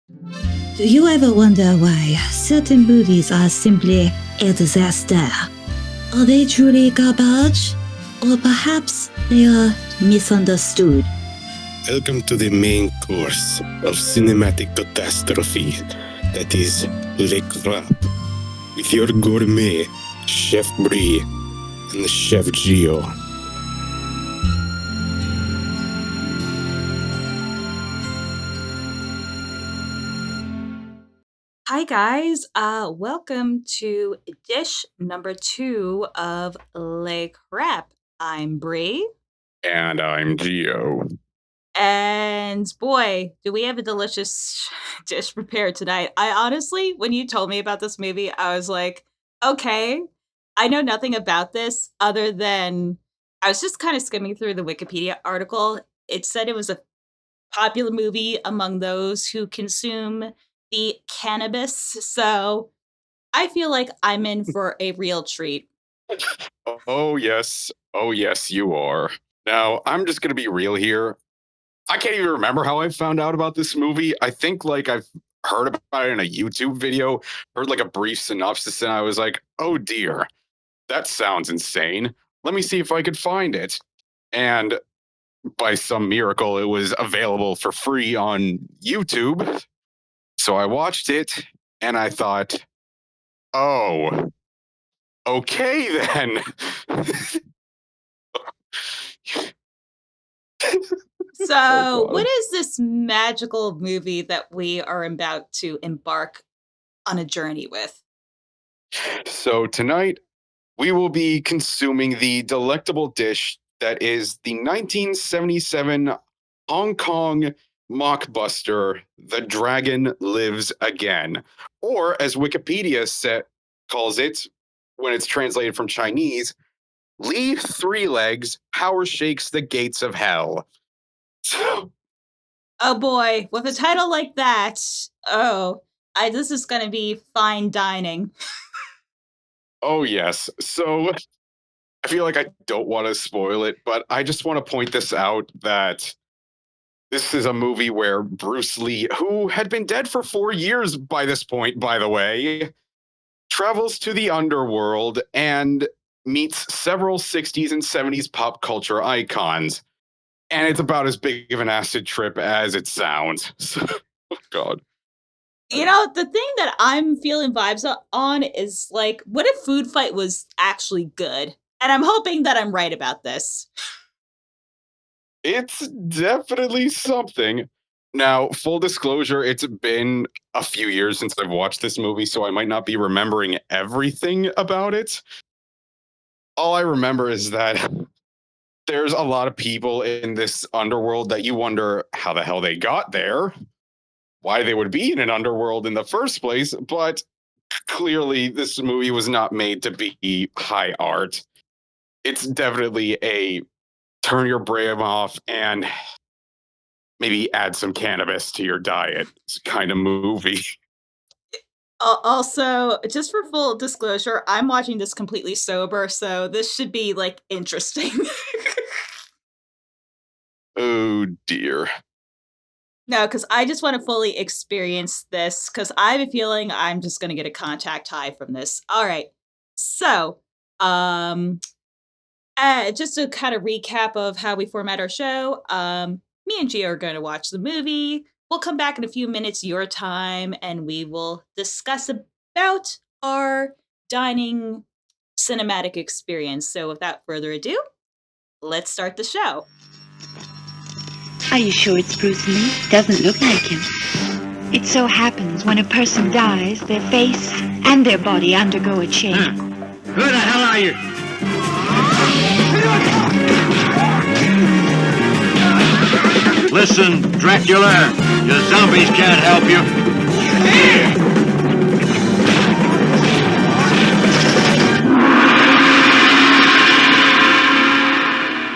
Do you ever wonder why certain movies are simply a disaster? Are they truly garbage? Or perhaps they are misunderstood? Welcome to the main course of cinematic catastrophe that is Le Crap with your gourmet Chef Bri and Chef Gio. Hi guys, welcome to dish number 2 of Le Crap. I'm Brie, And I'm Gio. and boy, do we have a delicious dish prepared tonight. I honestly, when you told me about this movie, I was like, okay, I know nothing about this other than I was just kind of skimming through the Wikipedia article. It said it was a popular movie among those who consume the cannabis. So I feel like I'm in for a real treat. Oh, yes. Oh, yes, you are. Now, I'm just going to be real here. I can't even remember how I found out about this movie. I think I've heard about it in a YouTube video, heard like a brief synopsis, and I was like, oh dear, that sounds insane. Let me see if I could find it. And by some miracle, it was available for free on YouTube. So I watched it and I thought, oh, okay then. So, Oh what god. is this magical movie that we are about to embark on a journey with? So tonight we will be consuming the delectable dish that is the 1977 Hong Kong mockbuster The Dragon Lives Again, or as calls it when it's translated from Chinese, Lee Three Legs Power Shakes the Gates of Hell. So, Oh boy, with a title like that, oh, this is going to be fine dining. oh yes. So I feel like I don't want to spoil it, but I just want to point this out that this is a movie where Bruce Lee, who had been dead for 4 years by this point, by the way, travels to the underworld and meets several 60s and 70s pop culture icons. And it's about as big of an acid trip as it sounds. So, oh, God. The thing that I'm feeling vibes on is like, what if Food Fight was actually good? And I'm hoping that I'm right about this. It's definitely something. Now, full disclosure, it's been a few years since I've watched this movie, so I might not be remembering everything about it. All I remember is that there's a lot of people in this underworld that you wonder how the hell they got there, why they would be in an underworld in the first place, but clearly this movie was not made to be high art. It's definitely a turn your brain off and maybe add some cannabis to your diet kind of movie. Also, just for full disclosure, I'm watching this completely sober, so this should be like interesting. Oh dear. No, because I just want to fully experience this because I have a feeling I'm just going to get a contact high from this. All right. So, um, just to kind of recap of how we format our show, me and Gia are going to watch the movie. We'll come back in a few minutes, your time, and we will discuss about our dining cinematic experience. So, without further ado, let's start the show. Are you sure it's Bruce Lee? Doesn't look like him. It so happens when a person dies, their face and their body undergo a change. Who the hell are you? Listen, Dracula, your zombies can't help you.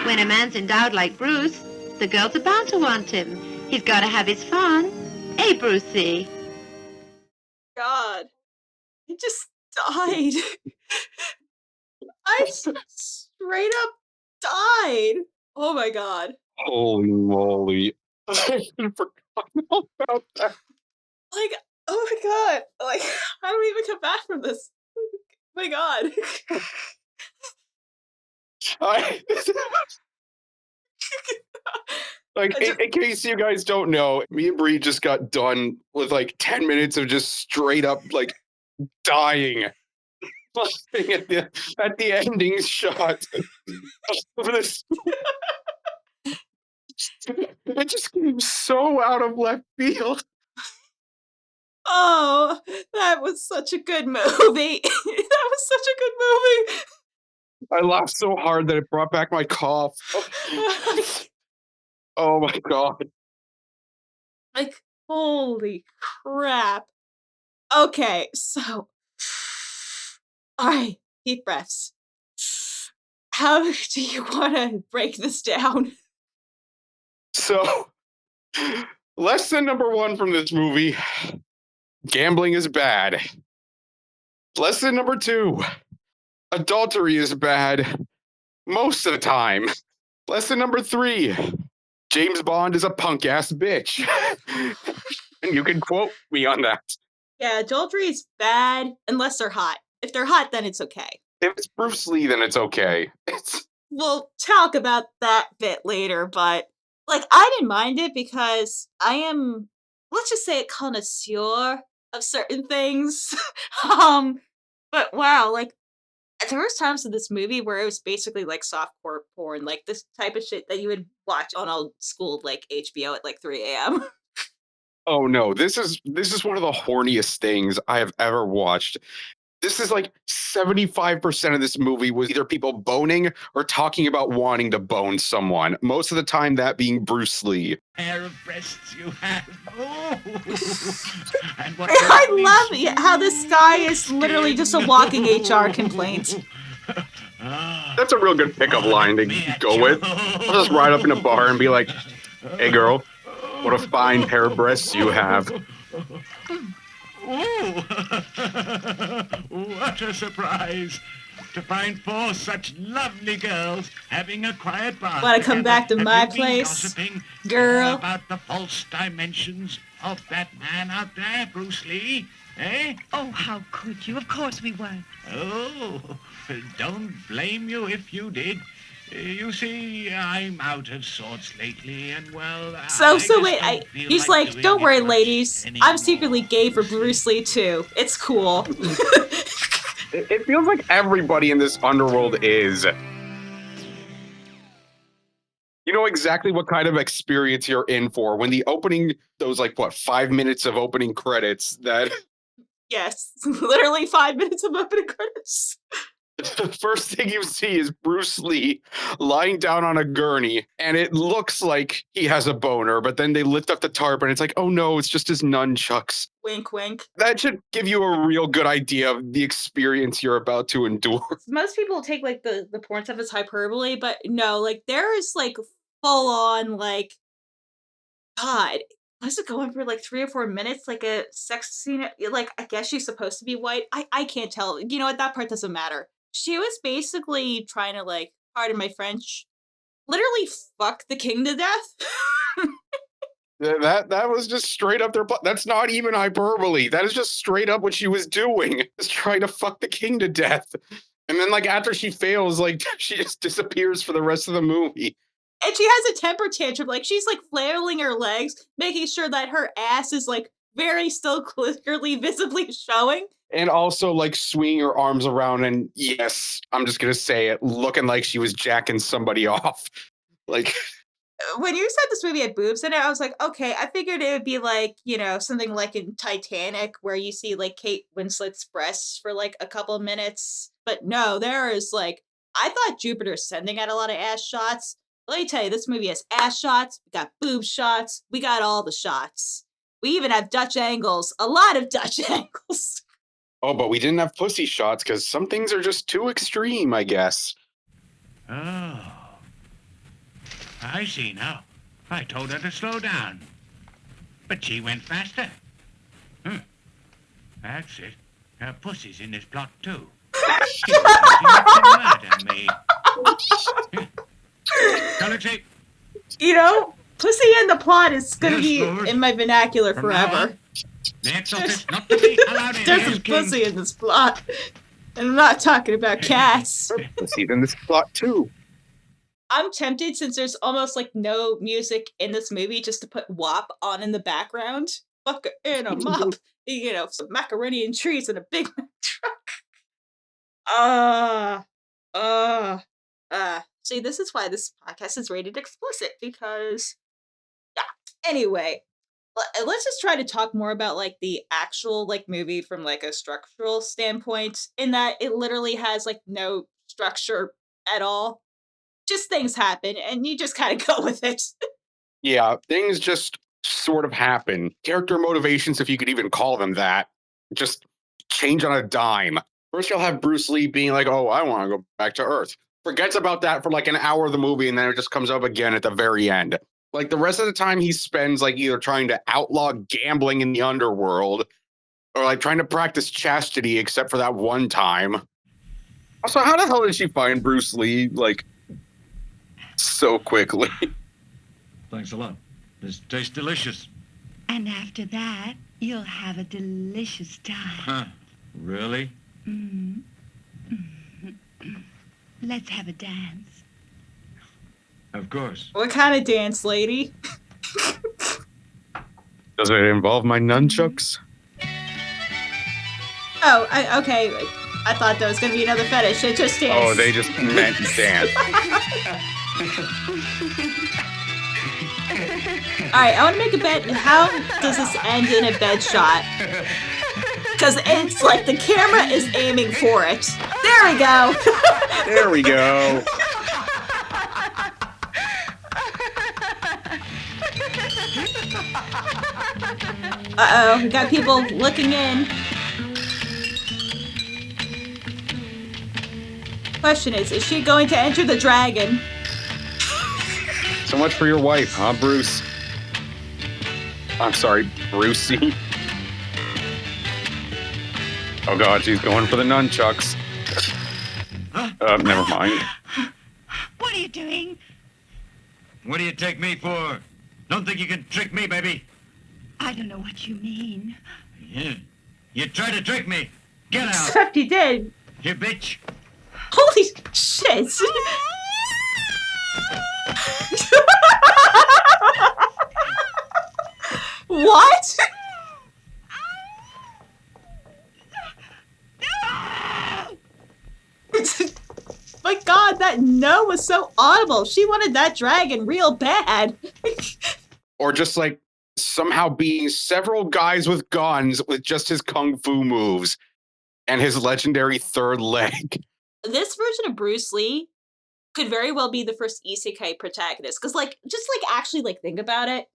When a man's endowed like Bruce, the girls are bound to want him. He's got to have his fun. Hey, Brucey. God, he just died. I straight up died. Oh my god. Holy moly. I forgot about that. Like, oh my god. Like, how do we even come back from this? Oh my god. I- Like, in case you guys don't know, me and Bri just got done with like 10 minutes of just straight up like dying. Laughing at the ending shot of this. It just came so out of left field. Oh, that was such a good movie. That was such a good movie. I laughed so hard that it brought back my cough. Oh my god. Like, holy crap. Okay, so. Alright, deep breaths. How do you want to break this down? So, lesson number 1 from this movie: gambling is bad. Lesson number 2: adultery is bad most of the time. Lesson number 3: James Bond is a punk ass bitch. And you can quote me on that. Yeah, adultery is bad unless they're hot. If they're hot, then it's okay. If it's Bruce Lee, then it's okay. We'll talk about that bit later, but like I didn't mind it because I am, let's just say, a connoisseur of certain things. But wow, like there was times in this movie where it was basically like softcore porn, like this type of shit that you would watch on old school like HBO at like 3 a.m. Oh no, this is one of the horniest things I have ever watched. This is like 75% of this movie was either people boning or talking about wanting to bone someone. Most of the time that being Bruce Lee. Pair of breasts you have. Oh. And what I love how this guy is literally just a walking HR complaint. That's a real good pickup line to go with. I'll just ride up in a bar and be like, hey girl, what a fine pair of breasts you have. Oh, what a surprise to find 4 such lovely girls having a quiet bar. Want to come back to Have my you been place, gossiping girl? about the false dimensions of that man out there, Bruce Lee? Eh? Oh, how could you? Of course we weren't. Oh, don't blame you if you did. You see, I'm out of sorts lately, and well, So I wait, just don't feel he's like, doing don't it worry, much ladies. I'm anymore." secretly gay for Bruce Lee too. It's cool. It feels like everybody in this Underworld is. You know exactly what kind of experience you're in for when the opening, those like what, 5 minutes of opening credits that Yes, literally 5 minutes of opening credits. the first thing you see is Bruce Lee lying down on a gurney, and it looks like he has a boner, but then they lift up the tarp and it's like, oh no, it's just his nunchucks. Wink, wink. That should give you a real good idea of the experience you're about to endure. Most people take like the porn stuff as hyperbole, but no, like there is like full on like, God, was it going for like 3 or 4 minutes, like a sex scene? Like I guess she's supposed to be white. I can't tell. You know what? That part doesn't matter. She was basically trying to like, pardon my French, literally fuck the king to death. That was just straight up their. That's not even hyperbole. That is just straight up what she was doing. Is trying to fuck the king to death, and then like after she fails, like she just disappears for the rest of the movie. And she has a temper tantrum. Like she's like flailing her legs, making sure that her ass is like very still clearly visibly showing. And also like swinging her arms around and yes, I'm just gonna say it, looking like she was jacking somebody off. Like When you said this movie had boobs in it, I was like, okay, I figured it would be like, you know, something like in Titanic where you see like Kate Winslet's breasts for like a couple of minutes. But no, there is like, I thought Jupiter Ascending had a lot of ass shots. Let me tell you, this movie has ass shots, we got boob shots, we got all the shots. We even have Dutch angles, a lot of Dutch angles. oh, but we didn't have pussy shots because some things are just too extreme, I guess. Oh, I see now. I told her to slow down, but she went faster. That's it. Her pussy's in this plot too. She was to murder me. Galaxy. You know, pussy in the plot is gonna Yes, be Lord. in my vernacular From now forever. on, The exorcist not to be allowed in. There's Yes, some King. pussy in this plot. And I'm not talking about cats. Let's see in this plot too. I'm tempted, since there's almost like no music in this movie, just to put WAP on in the background. Fuck in a mop. You know, some macaroni and trees and a Big Mac truck. See, this is why this podcast is rated explicit, because, yeah. Anyway, let's just try to talk more about like the actual like movie from like a structural standpoint, in that it literally has like no structure at all. Just things happen and you just kind of go with it. Yeah, things just sort of happen. Character motivations, if you could even call them that, just change on a dime. First, you'll have Bruce Lee being like, oh, I want to go back to Earth. Forgets about that for like an hour of the movie, and then it just comes up again at the very end. Like the rest of the time, he spends like either trying to outlaw gambling in the underworld or like trying to practice chastity, except for that one time. Also, how the hell did she find Bruce Lee like so quickly? Thanks a lot. This tastes delicious. And after that, you'll have a delicious time. Huh. Really? Mm. Let's have a dance. Of course. What kind of dance, lady? Does it involve my nunchucks? Oh, okay. I thought that was going to be another fetish. It just dance. Oh, they just meant dance. Alright, I want to make a bet. How does this end in a bed shot? Because it's like the camera is aiming for it. There we go. There we go. Uh-oh, we got people looking in. Question is she going to enter the dragon? So much for your wife, huh, Bruce? I'm sorry, Brucey. Oh god, she's going for the nunchucks. Never mind. What are you doing? What do you take me for? Don't think you can trick me, baby. I don't know what you mean. Yeah. You tried to trick me. Get out, Except you did. you bitch. Holy shit. What? My god, that no was so audible. She wanted that dragon real bad. Or just like somehow being several guys with guns with just his kung fu moves and his legendary third leg. This version of Bruce Lee could very well be the first isekai protagonist. Because, like, just like actually like think about it.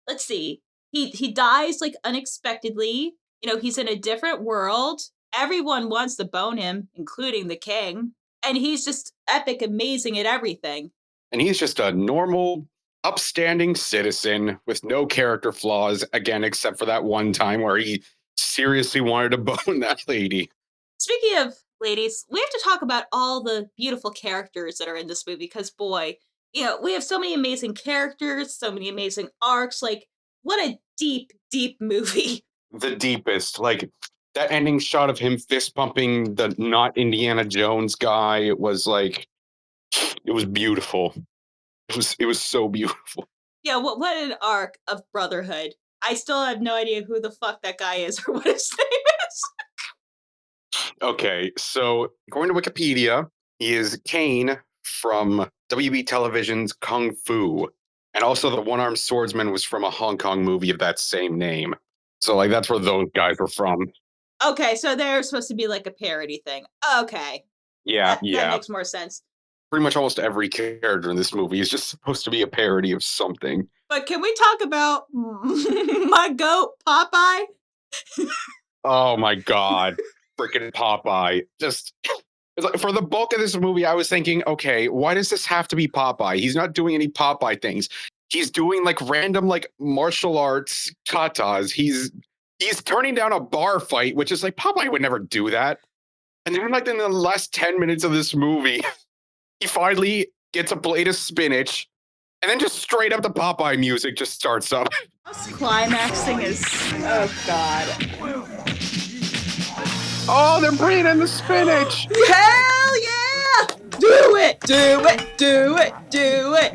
Let's see. He dies like unexpectedly. You know, he's in a different world. Everyone wants to bone him, including the king. And he's just epic, amazing at everything. And he's just a normal, upstanding citizen with no character flaws, again, except for that one time where he seriously wanted to bone that lady. Speaking of ladies, we have to talk about all the beautiful characters that are in this movie, because boy, you know, we have so many amazing characters, so many amazing arcs. Like, what a deep, deep movie. The deepest, like that ending shot of him fist pumping the not Indiana Jones guy, it was like, it was beautiful. It was so beautiful. Yeah, what an arc of brotherhood. I still have no idea who the fuck that guy is or what his name is. Okay, so according to Wikipedia, he is Kane from WB Television's Kung Fu. And also the one-armed swordsman was from a Hong Kong movie of that same name. So like that's where those guys were from. Okay, so they're supposed to be like a parody thing. Okay. Yeah, That yeah. makes more sense. Pretty much almost every character in this movie is just supposed to be a parody of something. But can we talk about my goat, Popeye? Oh my god. Freaking Popeye. Just it's like, for the bulk of this movie, I was thinking, okay, why does this have to be Popeye? He's not doing any Popeye things. He's doing like random like martial arts katas. He's turning down a bar fight, which is like Popeye would never do that. And then like in the last 10 minutes of this movie, he finally gets a plate of spinach And then just straight up the Popeye music just starts up. Us climaxing is, oh god. Oh, they're bringing in the spinach. Hell yeah! Do it! Do it! Do it! Do it!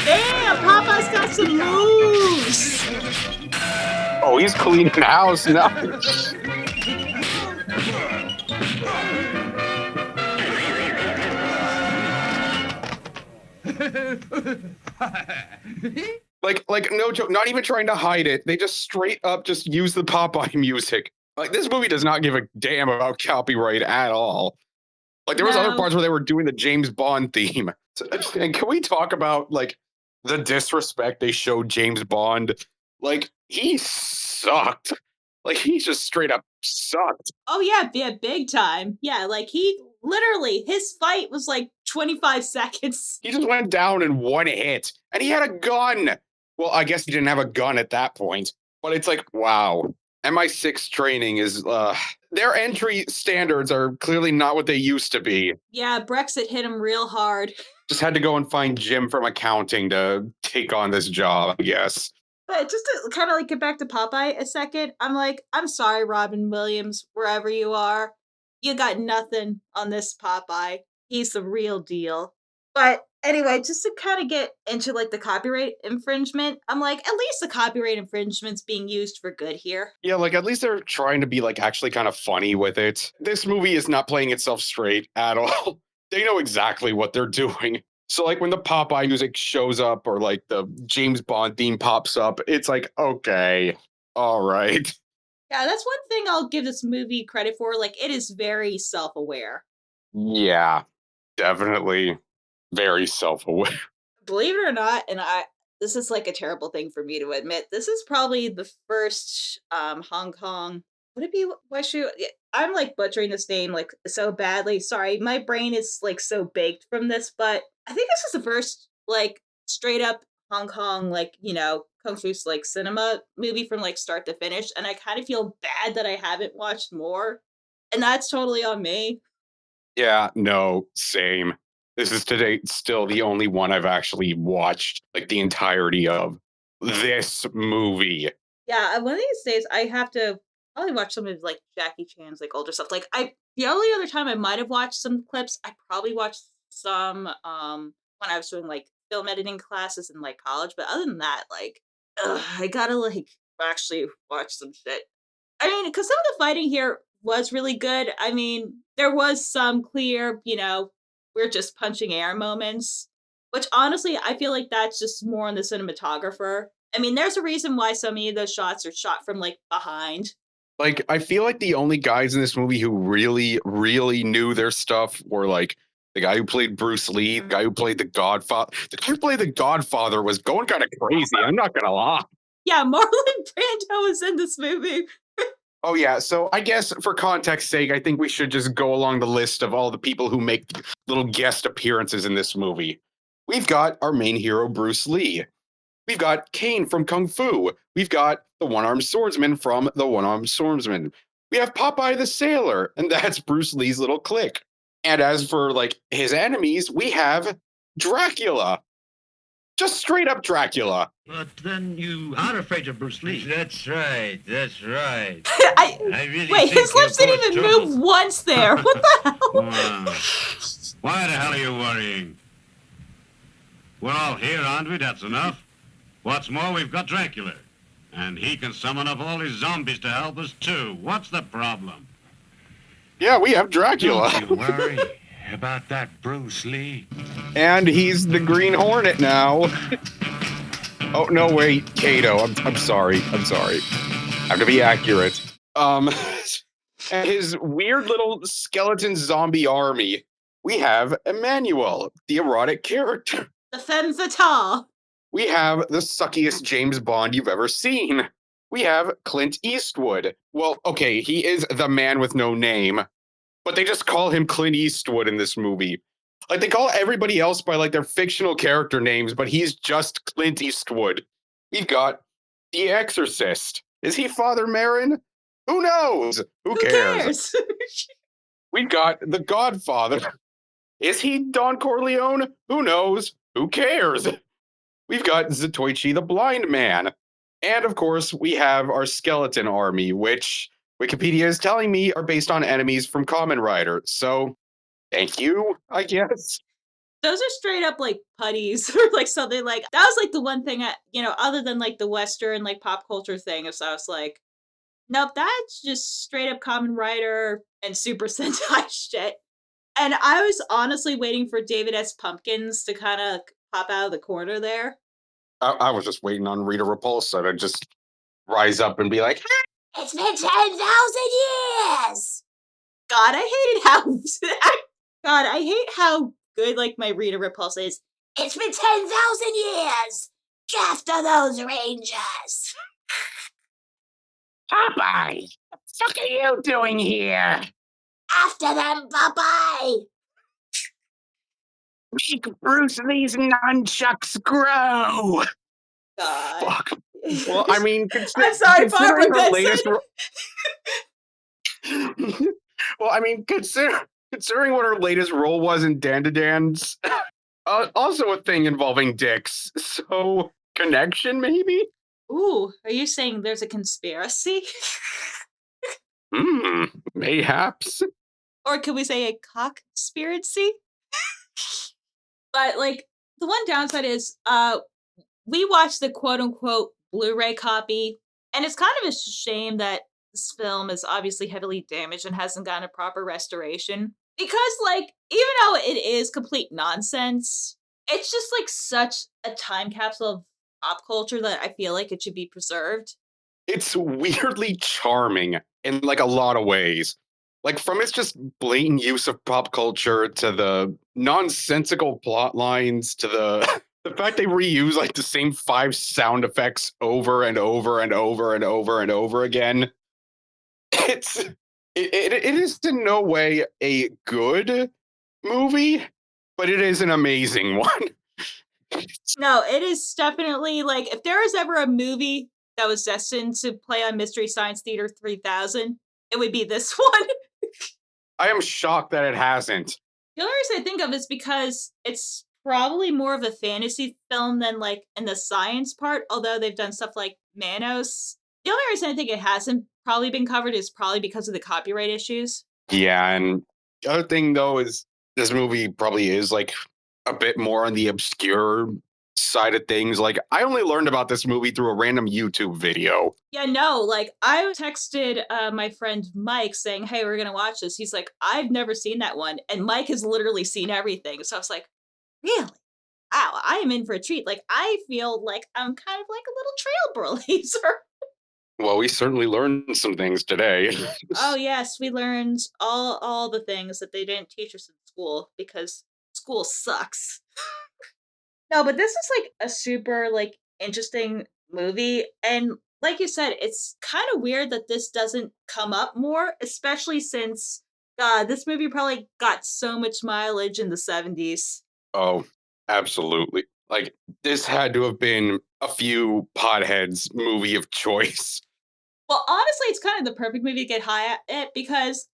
Damn, Papa's got some moves. Oh, he's cleaning the house now. Like no joke, not even trying to hide it. They just straight up just use the Popeye music. Like this movie does not give a damn about copyright at all. Like there was other parts where they were doing the James Bond theme. And can we talk about like the disrespect they showed James Bond? Like he sucked. Like he just straight up sucked. Oh yeah, big time. Yeah, like he literally, his fight was like 25 seconds. He just went down in one hit, and he had a gun. Well, I guess he didn't have a gun at that point, but it's like, wow. MI6 training is, their entry standards are clearly not what they used to be. Yeah, Brexit hit him real hard. Just had to go and find Jim from accounting to take on this job, I guess. But just to kind of like get back to Popeye a second, I'm like, I'm sorry, Robin Williams, wherever you are. You got nothing on this Popeye. He's the real deal. But anyway, just to kind of get into like the copyright infringement, I'm like, at least the copyright infringement's being used for good here. Yeah, like at least they're trying to be like actually kind of funny with it. This movie is not playing itself straight at all. They know exactly what they're doing. So like when the Popeye music shows up or like the James Bond theme pops up, it's like, okay, all right. Yeah, that's one thing I'll give this movie credit for. Like, it is very self-aware. Yeah, definitely very self-aware. Believe it or not, and this is like a terrible thing for me to admit. This is probably the first Hong Kong. Would it be Weshu? I'm like butchering this name like so badly. Sorry, my brain is like so baked from this, but I think this is the first like straight up Hong Kong, like, you know, Kung Fu's like cinema movie from like start to finish. And I kind of feel bad that I haven't watched more. And that's totally on me. Yeah, no, same. This is to date still the only one I've actually watched like the entirety of this movie. Yeah, one of these days I have to probably watch some of like Jackie Chan's like older stuff. Like the only other time I might have watched some clips, I probably watched some when I was doing like film editing classes in like college. But other than that, like I gotta like actually watch some shit. I mean, because some of the fighting here was really good. I mean, there was some clear, you know, we're just punching air moments, which honestly, I feel like that's just more on the cinematographer. I mean, there's a reason why so many of those shots are shot from like behind. Like, I feel like the only guys in this movie who really, really knew their stuff were like the guy who played Bruce Lee, the guy who played the Godfather. The guy who played the Godfather was going kind of crazy. I'm not gonna lie. Yeah, Marlon Brando is in this movie. Oh yeah, so I guess for context sake, I think we should just go along the list of all the people who make little guest appearances in this movie. We've got our main hero, Bruce Lee. We've got Kane from Kung Fu. We've got the One-Armed Swordsman from the One-Armed Swordsman. We have Popeye the Sailor, and that's Bruce Lee's little clique. And as for like his enemies, we have Dracula. Just straight up Dracula. But then you are afraid of Bruce Lee. That's right. That's right. I really wait, his lips didn't even move once there. What the hell? Why the hell are you worrying? We're all here, aren't we? That's enough. What's more, we've got Dracula. And he can summon up all his zombies to help us, too. What's the problem? Yeah, we have Dracula. Don't you worry about that Bruce Lee. And he's the Green Hornet now. Oh, no, wait, Kato. I'm sorry. I have to be accurate. And his weird little skeleton zombie army. We have Emmanuel, the erotic character. The femme fatale. We have the suckiest James Bond you've ever seen. We have Clint Eastwood. Well, okay, he is the man with no name, but they just call him Clint Eastwood in this movie. Like they call everybody else by like their fictional character names, but he's just Clint Eastwood. We've got The Exorcist. Is he Father Marin? Who knows? Who Who cares? cares? We've got The Godfather. Is he Don Corleone? Who knows? Who cares? We've got Zatoichi the Blind Man. And of course, we have our skeleton army, which Wikipedia is telling me are based on enemies from Kamen Rider. So, thank you, I guess. Those are straight up like putties or like something like that was like the one thing other than like the Western like pop culture thing. So I was like, nope, that's just straight up Kamen Rider and Super Sentai shit. And I was honestly waiting for David S. Pumpkins to kind of pop out of the corner there. I was just waiting on Rita Repulsa to just rise up and be like, It's been 10,000 years! God, I hate how good like my Rita Repulsa is. It's been 10,000 years! After those Rangers! Popeye, what the fuck are you doing here? After them, Popeye! Make Bruce Lee's nunchucks grow. God. Fuck. Well, I mean, I'm sorry, Barbara considering Benson. well, I mean, considering what her latest role was in Dandadans, also a thing involving dicks. So, connection, maybe? Ooh, are you saying there's a conspiracy? Mayhaps. Or could we say a cock-spiracy? But, like, the one downside is, we watched the quote-unquote Blu-ray copy, and it's kind of a shame that this film is obviously heavily damaged and hasn't gotten a proper restoration. Because, like, even though it is complete nonsense, it's just, like, such a time capsule of pop culture that I feel like it should be preserved. It's weirdly charming in, like, a lot of ways. Like, from its just blatant use of pop culture to the nonsensical plot lines to the the fact they reuse like the same 5 sound effects over and over and over and over and over again. It is in no way a good movie, but it is an amazing one. No, it is definitely, like, if there was ever a movie that was destined to play on Mystery Science Theater 3000, it would be this one. I am shocked that it hasn't. The only reason I think of is because it's probably more of a fantasy film than like in the science part, although they've done stuff like Manos. The only reason I think it hasn't probably been covered is probably because of the copyright issues. Yeah, and the other thing though is this movie probably is like a bit more on the obscure side of things. Like I only learned about this movie through a random YouTube video. Yeah, no, like I texted my friend Mike saying, hey, we're going to watch this. He's like, I've never seen that one. And Mike has literally seen everything. So I was like, really? Wow, I am in for a treat. Like, I feel like I'm kind of like a little trailblazer. Well, we certainly learned some things today. Oh yes, we learned all the things that they didn't teach us in school because school sucks. No, but this is like a super like interesting movie, and like you said, it's kind of weird that this doesn't come up more, especially since this movie probably got so much mileage in the 70s. Oh, absolutely. Like this had to have been a few potheads movie of choice. Well, honestly, it's kind of the perfect movie to get high at it because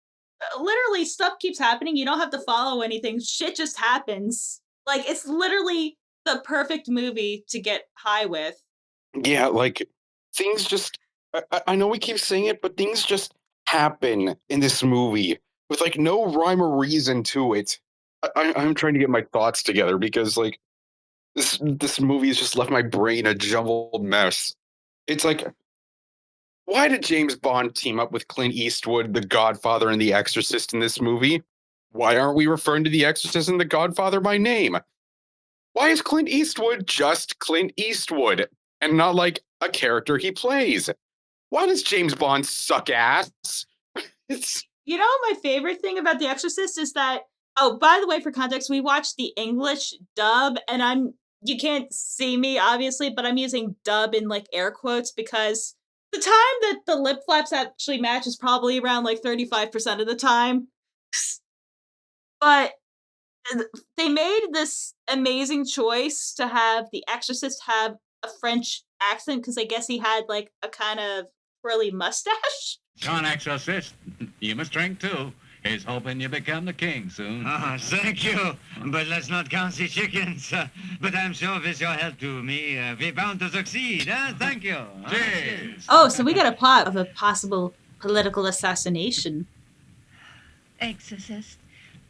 literally stuff keeps happening. You don't have to follow anything. Shit just happens. Like it's literally the perfect movie to get high with. Yeah, like things just I know we keep saying it, but things just happen in this movie with like no rhyme or reason to it. I'm trying to get my thoughts together because like this movie has just left my brain a jumbled mess. It's like, why did James Bond team up with Clint Eastwood, The Godfather, and The Exorcist in this movie? Why aren't we referring to The Exorcist and The Godfather by name? Why is Clint Eastwood just Clint Eastwood and not like a character he plays? Why does James Bond suck ass? It's You know, my favorite thing about The Exorcist is that, oh, by the way, for context, we watched the English dub, and you can't see me, obviously, but I'm using dub in like air quotes because the time that the lip flaps actually match is probably around like 35% of the time. But They made this amazing choice to have the Exorcist have a French accent because I guess he had like a kind of curly mustache. John Exorcist, you must drink too. He's hoping you become the king soon. Thank you. But let's not count the chickens. But I'm sure with your help to me, we're bound to succeed. Thank you. Cheers. Oh, so we got a plot of a possible political assassination. Exorcist,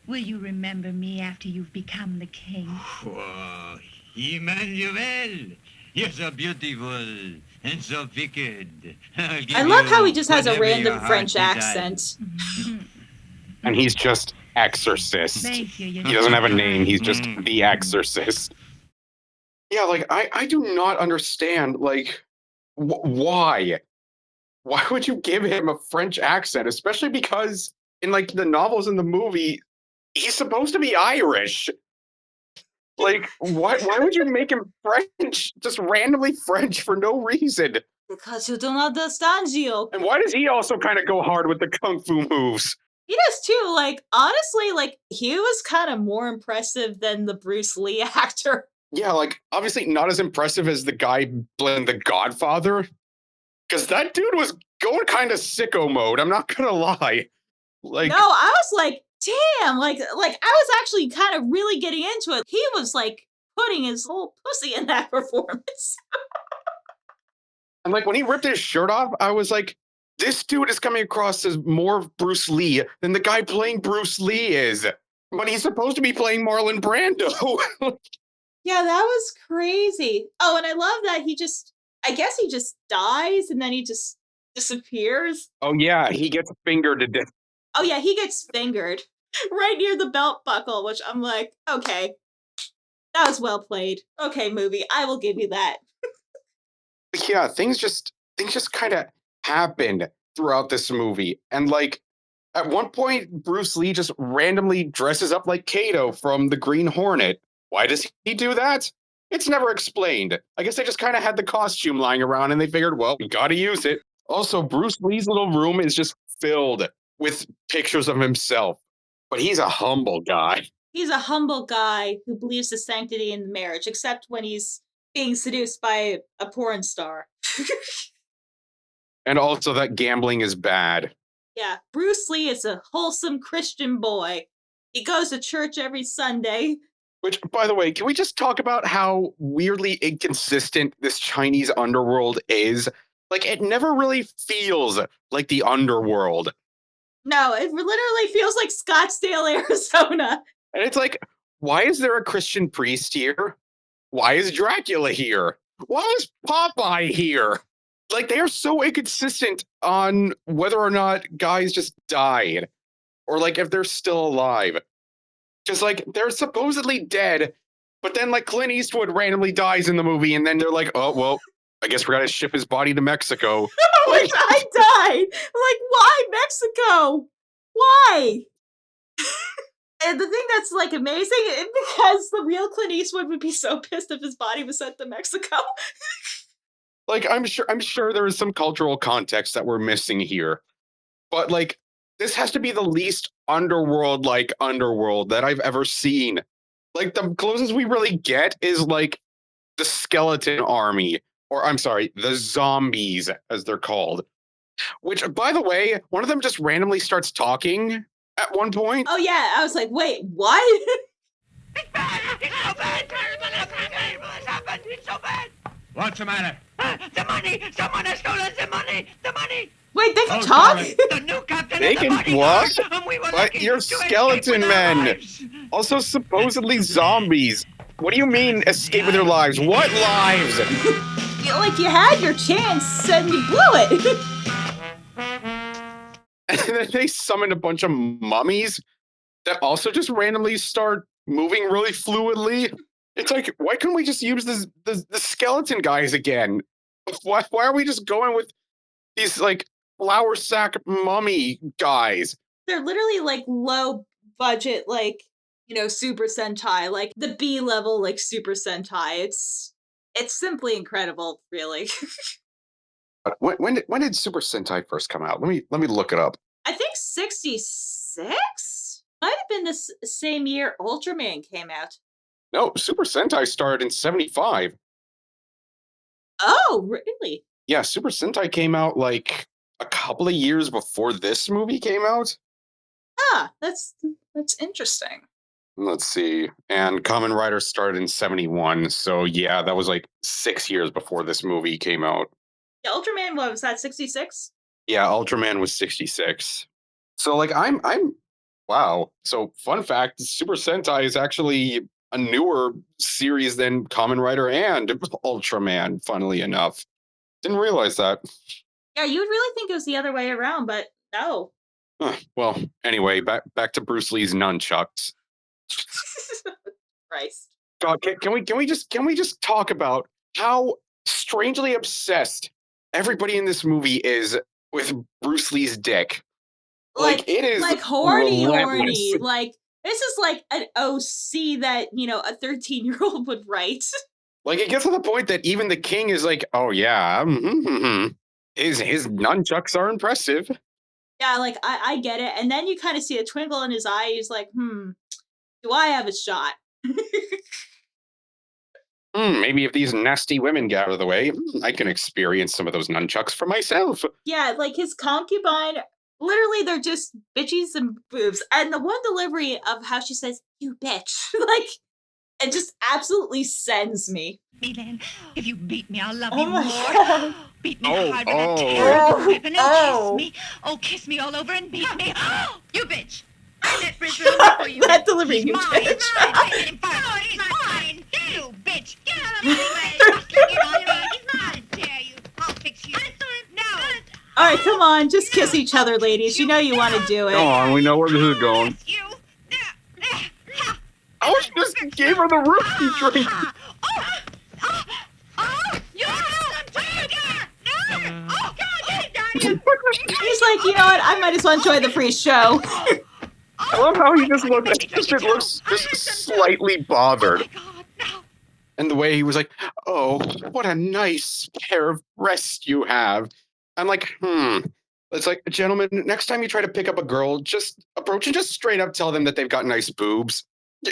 will you remember me after you've become the king? Oh, Emmanuel, you're so beautiful and so wicked. I love how he just has a random French accent. And he's just Exorcist. Thank you. He doesn't have a name. He's just the Exorcist. Yeah, like, I do not understand, like, why? Why would you give him a French accent? Especially because in, like, the novels and the movie, he's supposed to be Irish. Like, why would you make him French? Just randomly French for no reason. Because you don't understand, Gio. And why does he also kind of go hard with the kung fu moves? He does too. Like, honestly, like, he was kind of more impressive than the Bruce Lee actor. Yeah, like, obviously not as impressive as the guy playing the Godfather. Because that dude was going kind of sicko mode, I'm not gonna lie. Like, No, I was like, damn, like I was actually kind of really getting into it. He was like putting his whole pussy in that performance. and like when he ripped his shirt off, I was like, this dude is coming across as more of Bruce Lee than the guy playing Bruce Lee is. But he's supposed to be playing Marlon Brando. Yeah, that was crazy. Oh, and I love that I guess he just dies and then he just disappears. Oh yeah, he gets fingered to death. Oh yeah, he gets fingered right near the belt buckle, which I'm like, okay, that was well played. Okay, movie, I will give you that. Yeah, things just kind of happened throughout this movie. And like at one point, Bruce Lee just randomly dresses up like Kato from the Green Hornet. Why does he do that? It's never explained. I guess they just kind of had the costume lying around and they figured, well, we gotta use it. Also, Bruce Lee's little room is just filled with pictures of himself. But he's a humble guy. He's a humble guy who believes the sanctity in marriage, except when he's being seduced by a porn star. And also that gambling is bad. Yeah, Bruce Lee is a wholesome Christian boy. He goes to church every Sunday. Which, by the way, can we just talk about how weirdly inconsistent this Chinese underworld is? Like, it never really feels like the underworld. No, it literally feels like Scottsdale, Arizona. And it's like, why is there a Christian priest here? Why is Dracula here? Why is Popeye here? Like, they are so inconsistent on whether or not guys just died or, like, if they're still alive. Because, like, they're supposedly dead, but then, like, Clint Eastwood randomly dies in the movie, and then they're like, oh, well, I guess we gotta ship his body to Mexico. Which I died. Like, why Mexico? Why? And the thing that's like amazing is because the real Clint Eastwood would be so pissed if his body was sent to Mexico. Like, I'm sure there is some cultural context that we're missing here. But like, this has to be the least underworld that I've ever seen. Like, the closest we really get is like the skeleton army. Or I'm sorry, the zombies, as they're called. Which, by the way, one of them just randomly starts talking at one point. Oh yeah, I was like, wait, what? It's bad! It's so bad! Terrible! It's happened! It's so bad! What's the matter? The money! Someone has stolen the money! The money! Wait, they can Oh, talk? sorry. The new captain They and the can bodyguard, what? and we were But lucky you're to escape skeleton with our men. lives. Also, supposedly zombies. What do you mean, escape with their lives? What lives? Like, you had your chance and you blew it. And then they summoned a bunch of mummies that also just randomly start moving really fluidly. It's like, why couldn't we just use the skeleton guys again? Why are we just going with these, like, flour sack mummy guys? They're literally like low budget, like, you know, Super Sentai, like the B level, like Super Sentai. It's simply incredible, really. When did Super Sentai first come out? Let me look it up. I think 66? Might have been this same year Ultraman came out. No, Super Sentai started in 75. Oh, really? Yeah, Super Sentai came out like a couple of years before this movie came out. Ah, that's interesting. Let's see. And Kamen Rider started in 71. So yeah, that was like 6 years before this movie came out. Yeah, Ultraman, what was that, 66? Yeah, Ultraman was 66. So like I'm wow. So fun fact, Super Sentai is actually a newer series than Kamen Rider and Ultraman, funnily enough. Didn't realize that. Yeah, you would really think it was the other way around, but no. Well, anyway, back to Bruce Lee's nunchucks. Christ. God, can we just talk about how strangely obsessed everybody in this movie is with Bruce Lee's dick? Like it is like horny. relentless. Like this is like an OC that, a 13-year-old would write. Like it gets to the point that even the king is like, oh yeah, his nunchucks are impressive. Yeah, like I get it. And then you kind of see a twinkle in his eye. He's like, do I have a shot? Maybe if these nasty women get out of the way, I can experience some of those nunchucks for myself. Yeah, like his concubine, literally they're just bitches and boobs. And the one delivery of how she says, you bitch, like, it just absolutely sends me. Me then, if you beat me, I'll love Oh you my more. God. Beat me hard with oh. that terrible weapon and Oh. kiss me. Oh, kiss me all over and beat me. Oh, you bitch. I let Bruce Lee before you. That delivery, He's you mine, bitch. He's mine. Take him first. Oh, he's mine. You bitch. Get out of my way. Get on your way. He's mine. Dare you. I'll fix you. No. All right, come on, just kiss each other, ladies. You know you want to do it. Come on, we know where this is going. You. I just gave her the rookie drink. He's like, you know what? I might as well enjoy the free show. I love how he just looks. It looks just slightly bothered. And the way he was like, "Oh, what a nice pair of breasts you have." I'm like, It's like, gentlemen, next time you try to pick up a girl, just approach and just straight up tell them that they've got nice boobs.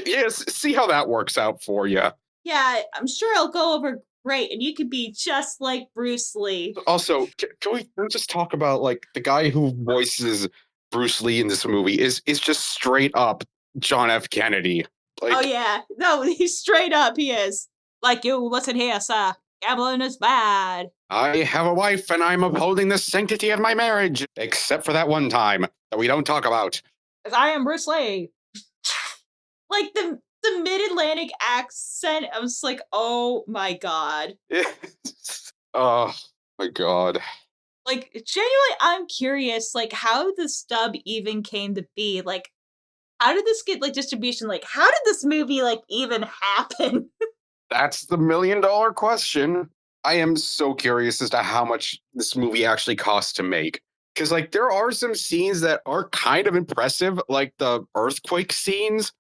Yes, see how that works out for you. Yeah, I'm sure it'll go over great, and you could be just like Bruce Lee. Also, can we just talk about like the guy who voices Bruce Lee in this movie is just straight up John F. Kennedy. Like, Oh yeah, no, he's straight up. He is like, you listen here, sir. Gambling is bad. I have a wife and I'm upholding the sanctity of my marriage, except for that one time that we don't talk about. 'Cause I am Bruce Lee. Like the mid-Atlantic accent, I was like, oh my god. Oh my god. Like, genuinely, I'm curious, like, how this dub even came to be. Like, how did this get, like, distribution? Like, how did this movie, like, even happen? That's the $1 million question. I am so curious as to how much this movie actually cost to make. Because, like, there are some scenes that are kind of impressive, like the earthquake scenes.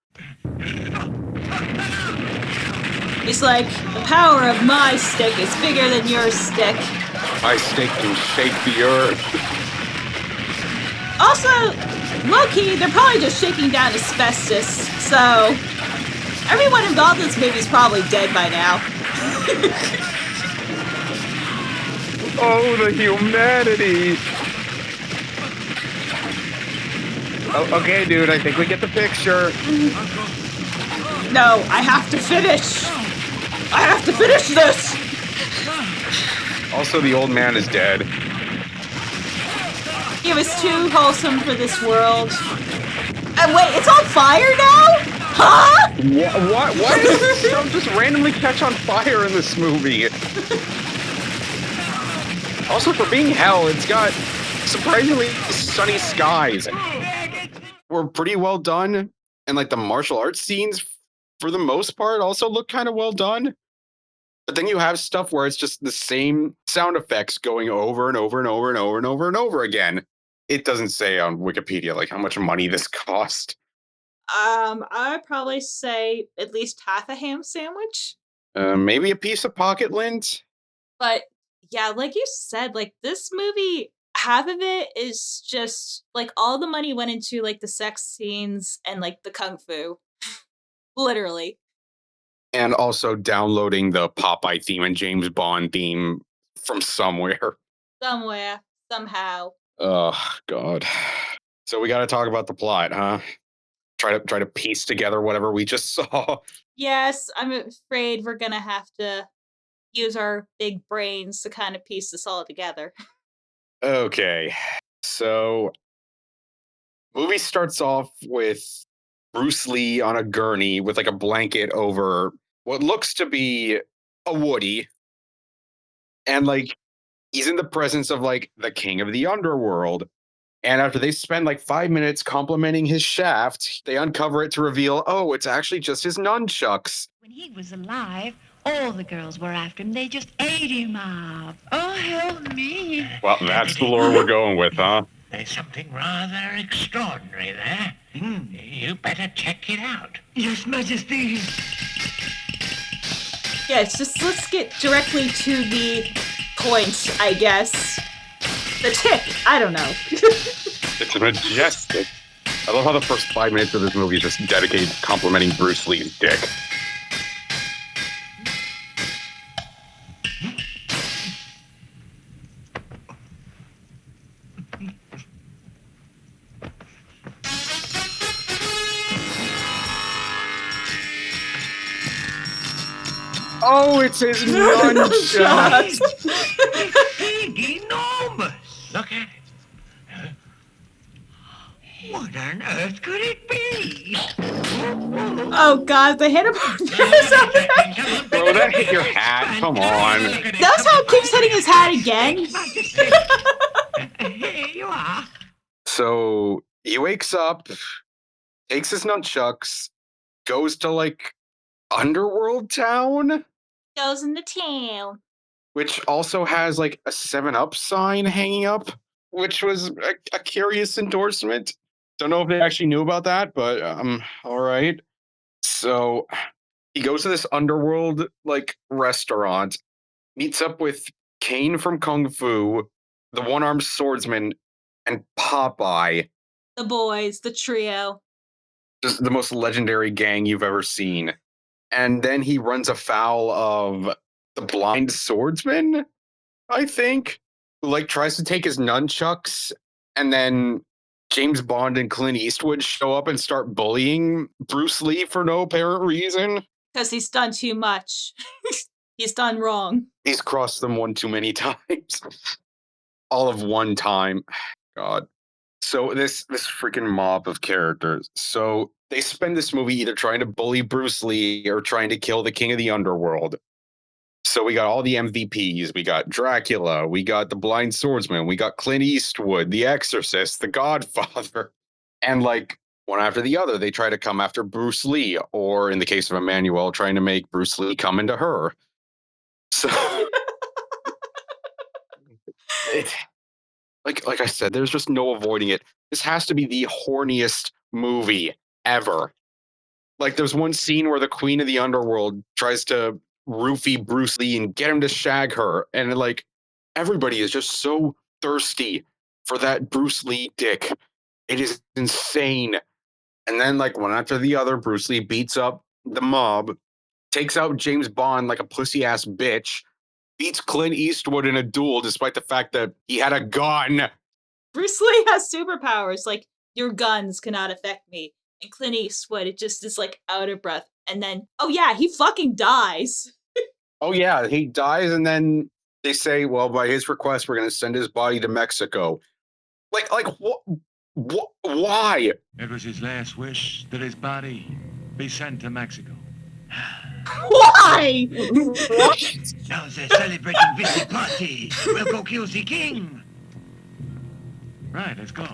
He's like, the power of my stick is bigger than your stick. My stick can shake the earth. Also, low-key, they're probably just shaking down asbestos, so everyone involved in this movie is probably dead by now. Oh, the humanity. Oh, okay, dude, I think we get the picture. No, I have to finish. I have to finish this. Also, the old man is dead. He was too wholesome for this world. And wait, it's on fire now? Huh? What? Why does stuff just randomly catch on fire in this movie? Also, for being hell, it's got surprisingly sunny skies. Were pretty well done, and like the martial arts scenes, for the most part, also look kind of well done. But then you have stuff where it's just the same sound effects going over and over and over and over and over and over again. It doesn't say on Wikipedia like how much money this cost. I'd probably say at least half a ham sandwich. Maybe a piece of pocket lint. But yeah, like you said, like this movie half of it is just like all the money went into like the sex scenes and like the kung fu. Literally. And also downloading the Popeye theme and James Bond theme from somewhere. Somewhere, somehow. Oh God. So we got to talk about the plot, huh? Try to piece together whatever we just saw. Yes, I'm afraid we're gonna have to use our big brains to kind of piece this all together. Okay. So movie starts off with Bruce Lee on a gurney with like a blanket over what looks to be a Woody. And like he's in the presence of like the king of the underworld. And after they spend like 5 minutes complimenting his shaft, they uncover it to reveal, oh, it's actually just his nunchucks. When he was alive, all the girls were after him. They just ate him up. Oh, help me. Well, that's the lore we're going with, huh? There's something rather extraordinary there. You better check it out. Yes, Majesty. Yes, just let's get directly to the point, I guess. The tick, I don't know. It's majestic. I love how the first 5 minutes of this movie is just dedicated to complimenting Bruce Lee's dick. Oh, it's his nunchucks! Big, enormous. Look at it. What on earth could it be? Oh god, the hit upon Bro, that hit your hat. Come on. That's how it keeps hitting his hat again. Here you are. So he wakes up, takes his nunchucks, goes to like Underworld town, Goes into town. which also has like a 7-Up sign hanging up, which was a curious endorsement. Don't know if they actually knew about that, but all right. So he goes to this Underworld like restaurant, meets up with Kane from Kung Fu, the one-armed swordsman, and Popeye, The boys, the trio. just the most legendary gang you've ever seen. And then he runs afoul of the blind swordsman, I think, who like tries to take his nunchucks, and then James Bond and Clint Eastwood show up and start bullying Bruce Lee for no apparent reason. Because he's done too much. He's done wrong. He's crossed them one too many times. All of one time. God. So this freaking mob of characters. So they spend this movie either trying to bully Bruce Lee or trying to kill the king of the underworld. So we got all the MVPs. We got Dracula. We got the blind swordsman. We got Clint Eastwood, the Exorcist, the Godfather. And like one after the other, they try to come after Bruce Lee, or in the case of Emmanuel, trying to make Bruce Lee come into her. So like I said, there's just no avoiding it. This has to be the horniest movie ever. Like there's one scene where the queen of the underworld tries to roofie Bruce Lee and get him to shag her, and like everybody is just so thirsty for that Bruce Lee dick. It is insane. And then like one after the other, Bruce Lee beats up the mob, takes out James Bond like a pussy ass bitch, beats Clint Eastwood in a duel despite the fact that he had a gun. Bruce Lee has superpowers. Like, your guns cannot affect me. And Clint Eastwood, it just is like out of breath. And then, oh yeah, he fucking dies. Oh yeah, he dies, and then they say, well, by his request, we're going to send his body to Mexico. Like what? Why? It was his last wish that his body be sent to Mexico. Why? What? Now they're celebrating visit party. We'll go kill the king. Right, let's go.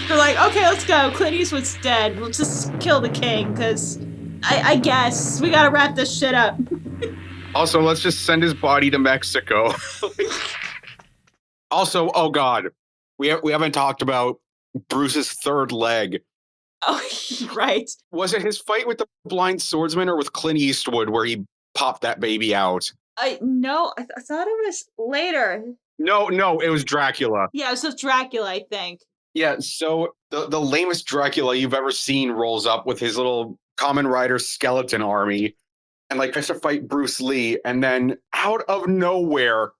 They're like, okay, let's go. Clint Eastwood's dead. We'll just kill the king, because I guess we gotta wrap this shit up. Also, let's just send his body to Mexico. Also, oh god, we haven't talked about Bruce's third leg. Oh, right. Was it his fight with the blind swordsman or with Clint Eastwood where he popped that baby out? No, I thought it was later. No, it was Dracula. Yeah, so Dracula, I think. Yeah, so the lamest Dracula you've ever seen rolls up with his little Common Rider skeleton army and like tries to fight Bruce Lee, and then out of nowhere,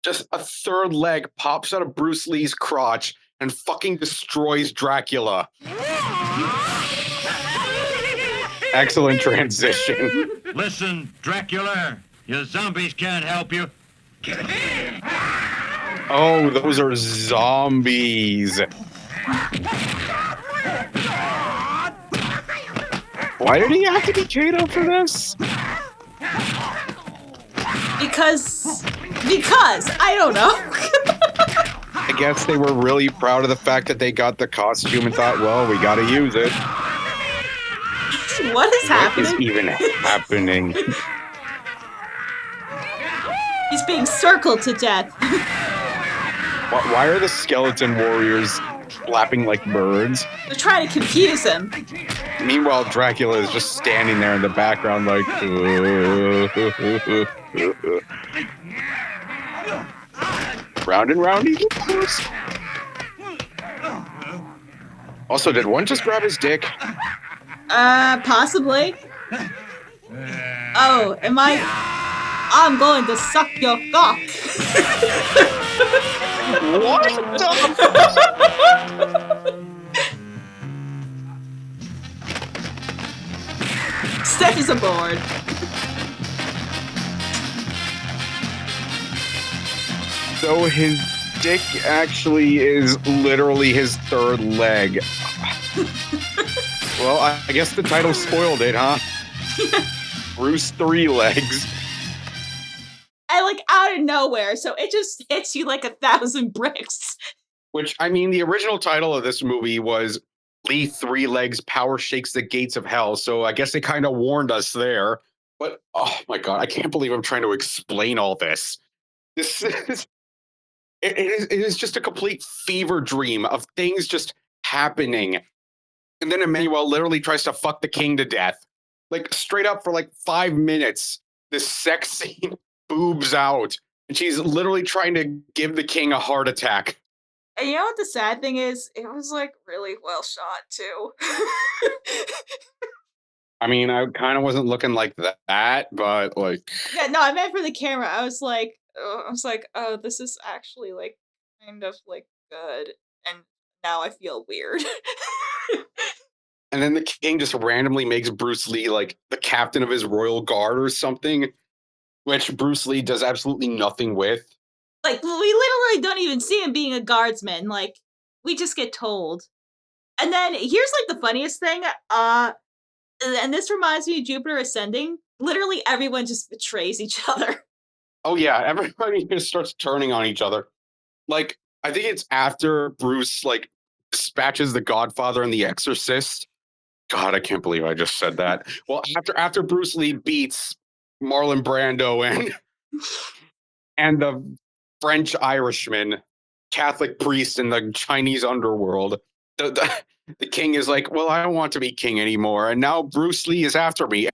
just a third leg pops out of Bruce Lee's crotch and fucking destroys Dracula. Excellent transition. Listen, Dracula, your zombies can't help you. Oh, those are zombies. Why did he have to be Kato for this? Because I don't know. I guess they were really proud of the fact that they got the costume and thought, well, we gotta use it. What is happening? What is even happening? He's being circled to death. Why are the skeleton warriors flapping like birds? They're trying to confuse him. Meanwhile, Dracula is just standing there in the background like... Round and round he goes. Also, did one just grab his dick? Possibly. Oh, am I... I'm going to suck your cock. What the... Steph is aboard. So his dick actually is literally his third leg. Well, I guess the title spoiled it, huh? Bruce 3 legs. And like out of nowhere, so it just hits you like 1,000 bricks. Which, I mean, the original title of this movie was Lee 3 Legs Power Shakes the Gates of Hell, so I guess they kind of warned us there. But, oh my god, I can't believe I'm trying to explain all this. This is... It is just a complete fever dream of things just happening. And then Emmanuel literally tries to fuck the king to death. Like, straight up for like 5 minutes, this sex scene boobs out. And she's literally trying to give the king a heart attack. And you know what the sad thing is? It was like really well shot too. I mean, I kind of wasn't looking like that, but like... Yeah, no, I meant for the camera. I was like, oh, this is actually like kind of like good. And now I feel weird. And then the king just randomly makes Bruce Lee like the captain of his royal guard or something, which Bruce Lee does absolutely nothing with. Like, we literally don't even see him being a guardsman. Like, we just get told. And then here's like the funniest thing. And this reminds me of Jupiter Ascending. Literally everyone just betrays each other. Oh yeah, everybody just starts turning on each other. Like, I think it's after Bruce like dispatches the Godfather and the Exorcist. God, I can't believe I just said that. Well, after Bruce Lee beats Marlon Brando and the French Irishman, Catholic priest in the Chinese underworld, the king is like, well, I don't want to be king anymore, and now Bruce Lee is after me.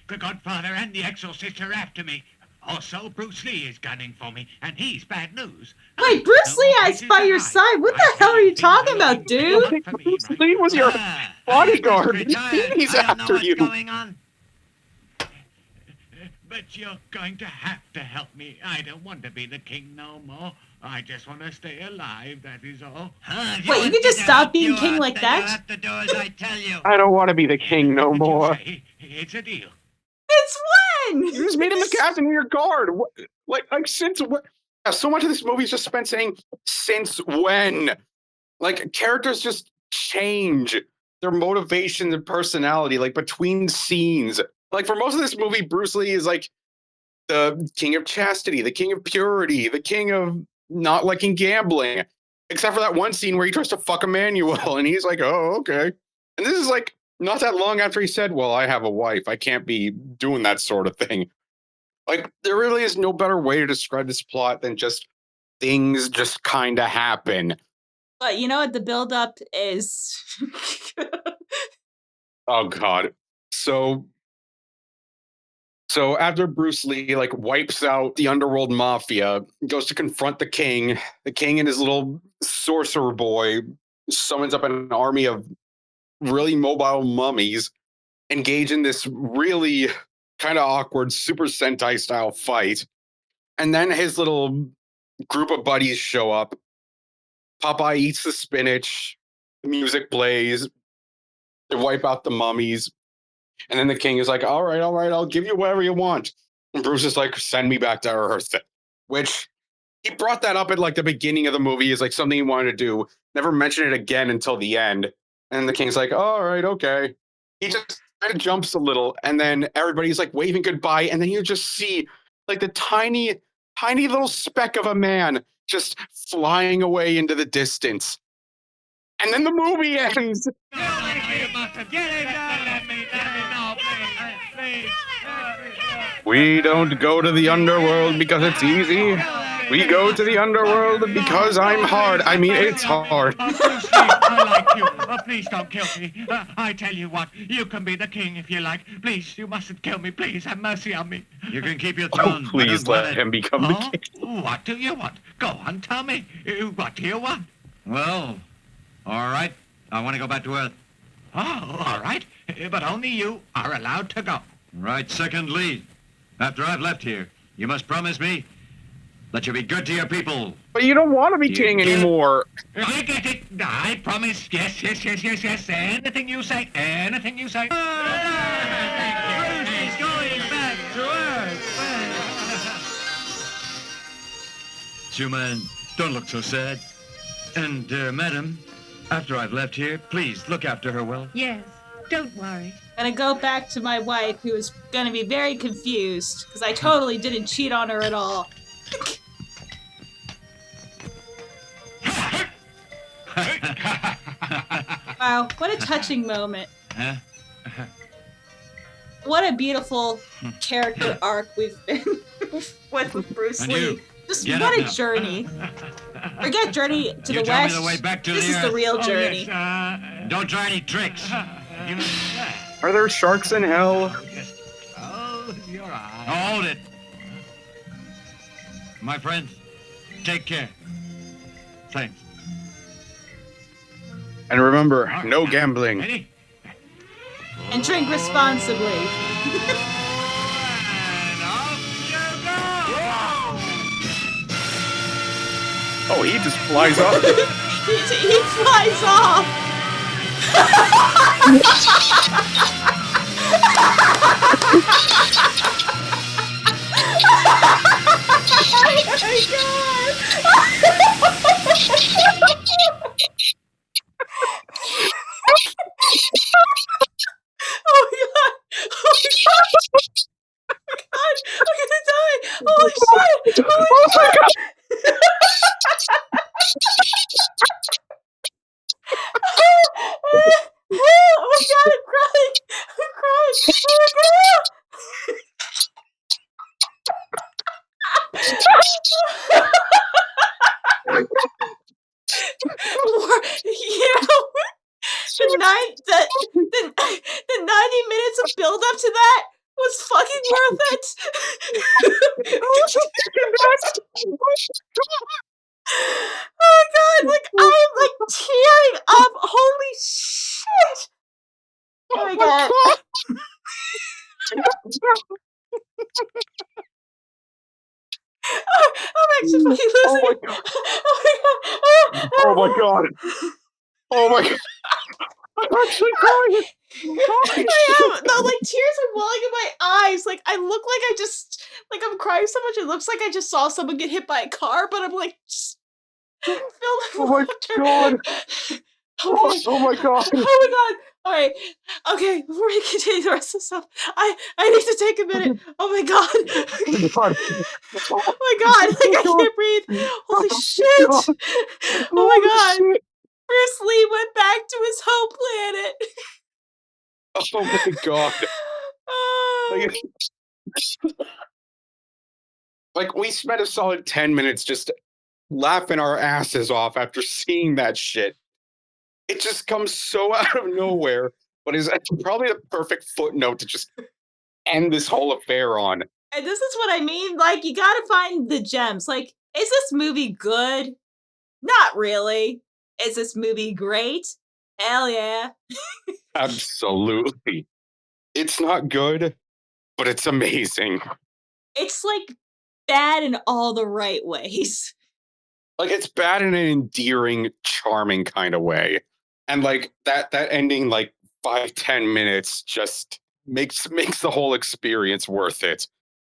The Godfather and the Exorcist are after me. Also, Bruce Lee is gunning for me, and he's bad news. Wait, Bruce Lee is by your side? What the hell are you talking about, dude? Bruce Lee was your bodyguard. He's after you. Going on? But you're going to have to help me. I don't want to be the king no more. I just want to stay alive, that is all. Wait, you can just stop being king like that? The doors, I tell you. I don't want to be the king no more. It's a deal. It's when? You just made him the captain of your guard. Like since when? So much of this movie is just spent saying, since when? Like, characters just change their motivation and personality, like, between scenes. Like, for most of this movie, Bruce Lee is, like, the king of chastity, the king of purity, the king of not liking gambling. Except for that one scene where he tries to fuck Emmanuel, and he's like, oh, okay. And this is, like, not that long after he said, well, I have a wife. I can't be doing that sort of thing. Like, there really is no better way to describe this plot than just things just kind of happen. But you know what the build-up is? Oh, God. So So after Bruce Lee like wipes out the underworld mafia, goes to confront the king and his little sorcerer boy summons up an army of really mobile mummies, engage in this really kind of awkward Super Sentai style fight. And then his little group of buddies show up. Popeye eats the spinach, the music plays, they wipe out the mummies. And then the king is like, all right, I'll give you whatever you want. And Bruce is like, send me back to Earth. Which he brought that up at like the beginning of the movie is like something he wanted to do. Never mentioned it again until the end. And the king's like, all right, okay. He just kind of jumps a little, and then everybody's like waving goodbye, and then you just see like the tiny little speck of a man just flying away into the distance. And then the movie ends. We don't go to the underworld because it's easy. We go to the underworld because I'm hard. I mean, it's hard. Bruce Lee, I like you. Please don't kill me. I tell you what, you can be the king if you like. Please, you mustn't kill me. Please, have mercy on me. You can keep your throne. Oh, please let him become the king. What do you want? Go on, tell me. What do you want? Well, all right. I want to go back to Earth. Oh, all right. But only you are allowed to go. Right, secondly, after I've left here, you must promise me that you'll be good to your people. But you don't want to be king anymore. I get it. I promise. Yes. Anything you say. Anything you say. Bruce is going back to Earth. Human, don't look so sad. And, madam, after I've left here, please look after her well. Yes, don't worry. And I go back to my wife, who is going to be very confused because I totally didn't cheat on her at all. Wow, what a touching moment. Huh? What a beautiful character arc we've been with Bruce And Lee. you, Just get what up a now. journey. Forget Journey to You the tell me West. the way back to This the is the Earth. real Oh, journey. yes, Don't try any tricks. Are there sharks in hell? just close your eyes. Oh, hold it. My friends, take care. Thanks. And remember, All right, no now, gambling. Ready? And drink responsibly. And off you go! Oh, he just flies off. He flies off. Oh my god! Oh my god! Oh my god! I'm gonna die! Holy shit! Holy shit! Oh my god, I'm crying! I'm crying! Oh my god! The 90 minutes of build up to that was fucking worth it. Oh my god, like I am like tearing up. Holy shit. Oh my god. I'm actually fucking losing it. Oh my god. Oh my god. Oh my god. I'm actually crying. I am. No, like tears are welling in my eyes. Like I look like I just like I'm crying so much it looks like I just saw someone get hit by a car, but I'm like just filled with Oh my water. god. Okay. Oh my god. Oh my god. Alright. Okay, before we continue the rest of the stuff, I need to take a minute. Oh my god. Oh my god. Like I can't breathe. Holy shit. Oh my god. Bruce Lee went back to his home planet. Oh my god. Oh. Like we spent a solid 10 minutes just laughing our asses off after seeing that shit. It just comes so out of nowhere, but is probably the perfect footnote to just end this whole affair on. And this is what I mean. Like, you gotta find the gems. Like, is this movie good? Not really. Is this movie great? Hell yeah. Absolutely. It's not good, but it's amazing. It's like bad in all the right ways. Like it's bad in an endearing, charming kind of way. And like that ending like 5-10 minutes just makes the whole experience worth it.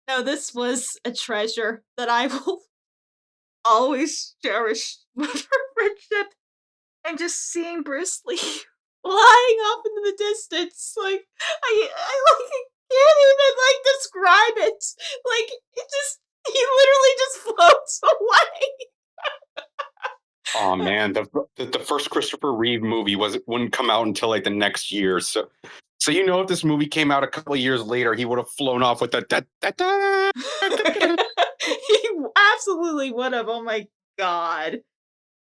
No, this was a treasure that I will always cherish with her friendship. And just seeing Bruce Lee flying off into the distance, like I like can't even like describe it. Like it just he literally just floats away. Oh man, the first Christopher Reeve movie wouldn't come out until like the next year. So if this movie came out a couple of years later, he would have flown off with the He absolutely would have. Oh my god.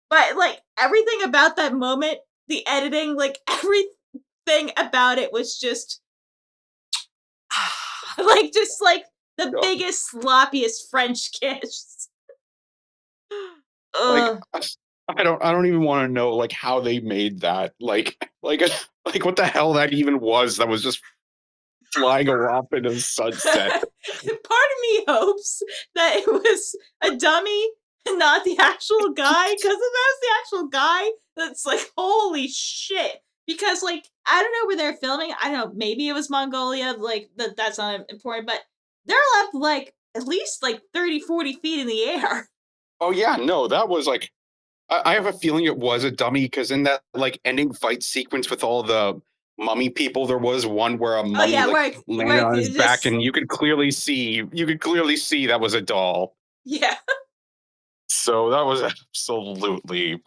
But like everything about that moment, the editing, like everything about it was just just like the biggest sloppiest French kiss. like Ugh. I don't even want to know like how they made that. Like what the hell that even was that was just flying off into the sunset. Part of me hopes that it was a dummy and not the actual guy, because if that was the actual guy, that's like, holy shit. Because, like, I don't know where they're filming. I don't know. Maybe it was Mongolia. Like, that's not important. But they're up, like, at least, like, 30, 40 feet in the air. Oh yeah, no, that was like I have a feeling it was a dummy because in that like ending fight sequence with all the mummy people, there was one where a mummy landed on his back, and you could clearly see that was a doll. Yeah. So that was absolutely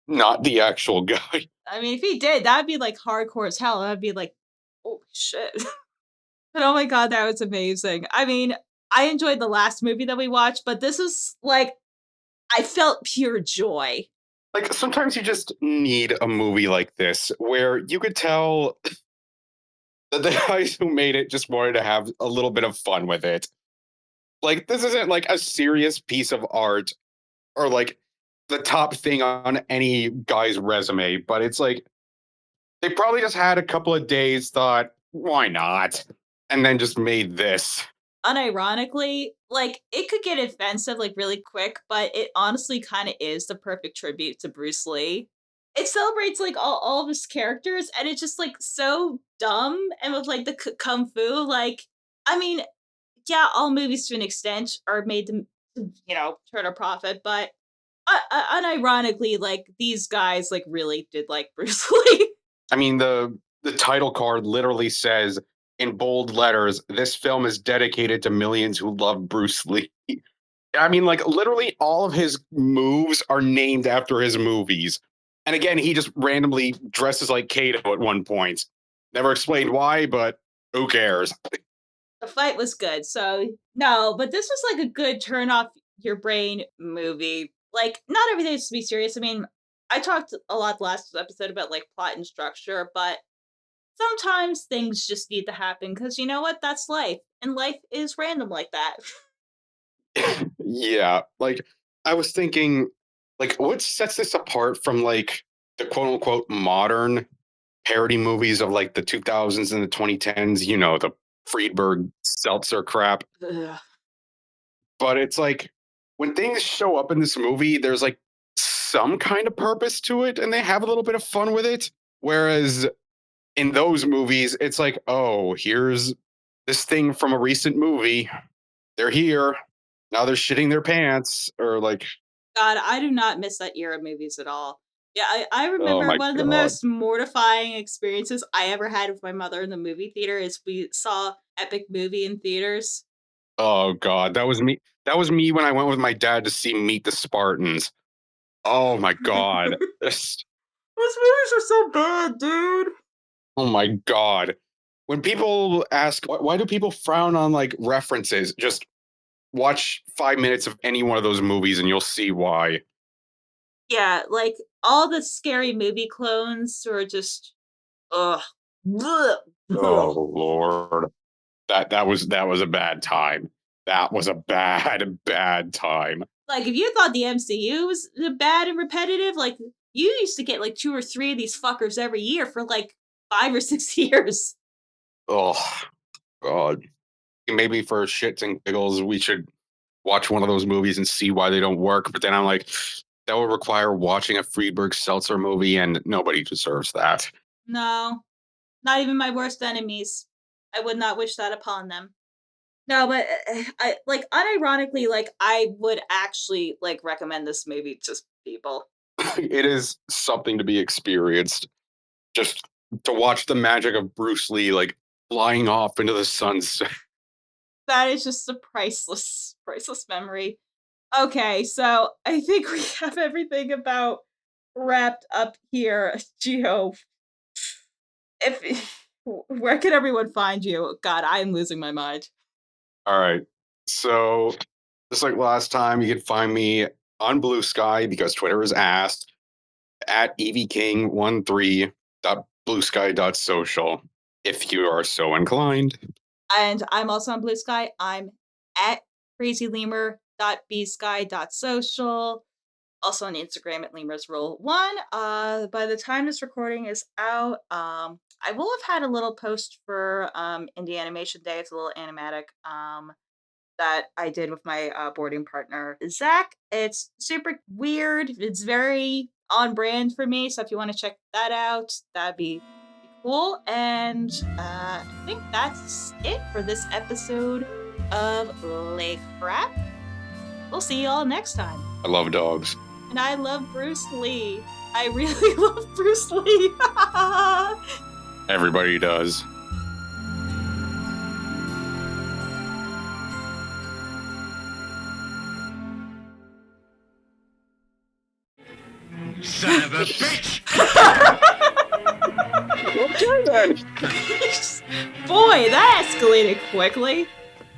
not the actual guy. I mean, if he did, that'd be like hardcore as hell. That'd be like, oh shit. But oh my god, that was amazing. I mean, I enjoyed the last movie that we watched, but this is like, I felt pure joy. Like sometimes you just need a movie like this where you could tell that the guys who made it just wanted to have a little bit of fun with it. Like this isn't like a serious piece of art or like the top thing on any guy's resume, but it's like they probably just had a couple of days, thought, why not? And then just made this. Unironically, like it could get offensive like really quick, but it honestly kind of is the perfect tribute to Bruce Lee. It celebrates like all of his characters, and it's just like so dumb, and with like the kung fu, like I mean, yeah, all movies to an extent are made to turn a profit, but unironically, like these guys like really did like Bruce Lee. I mean, the title card literally says in bold letters, "This film is dedicated to millions who love Bruce Lee." I mean, like literally all of his moves are named after his movies. And again, he just randomly dresses like Kato at one point. Never explained why, but who cares? The fight was good, so no, but this was like a good turn off your brain movie. Like, not everything has to be serious. I mean, I talked a lot last episode about like plot and structure, but sometimes things just need to happen because you know what? That's life, and life is random like that. Yeah, like I was thinking, like, what sets this apart from like the quote unquote modern parody movies of like the 2000s and the 2010s? You know, the Friedberg seltzer crap. Ugh. But it's like when things show up in this movie, there's like some kind of purpose to it, and they have a little bit of fun with it. Whereas in those movies, it's like, oh, here's this thing from a recent movie. They're here. Now they're shitting their pants. Or like, God, I do not miss that era of movies at all. Yeah, I oh remember my one of the God. most mortifying experiences I ever had with my mother in the movie theater is we saw Epic Movie in theaters. Oh God. That was me. That was me when I went with my dad to see Meet the Spartans. Oh my God. Those movies are so bad, dude. Oh my God. When people ask, why do people frown on like references? Just watch 5 minutes of any one of those movies and you'll see why. Yeah, like all the scary movie clones are just ugh. Ugh. Oh Lord. That was a bad time. That was a bad time. Like, if you thought the MCU was bad and repetitive, like, you used to get like 2 or 3 of these fuckers every year for like 5 or 6 years. Oh God. Maybe for shits and giggles, we should watch one of those movies and see why they don't work. But then I'm like, that would require watching a Friedberg Seltzer movie, and nobody deserves that. No, not even my worst enemies. I would not wish that upon them. No, but I like unironically, like I would actually like recommend this movie to people. It is something to be experienced. Just to watch the magic of Bruce Lee like flying off into the sunset. That is just a priceless memory. Okay, so I think we have everything about wrapped up here. Gio, if where can everyone find you? God, I am losing my mind. All right. So just like last time, you can find me on Blue Sky because Twitter is ass at evking13.bluesky.social if you are so inclined. And I'm also on Blue Sky. I'm at crazylemur.bsky.social. Also on Instagram at Lemur's Rule 1. By the time this recording is out, I will have had a little post for Indie Animation Day. It's a little animatic that I did with my boarding partner, Zach. It's super weird. It's very on brand for me. So if you want to check that out, that'd be cool. And I think that's it for this episode of Lake Crap. We'll see you all next time. I love dogs. And I love Bruce Lee. I really love Bruce Lee. Everybody does. Son of a bitch! Okay then. Boy, that escalated quickly.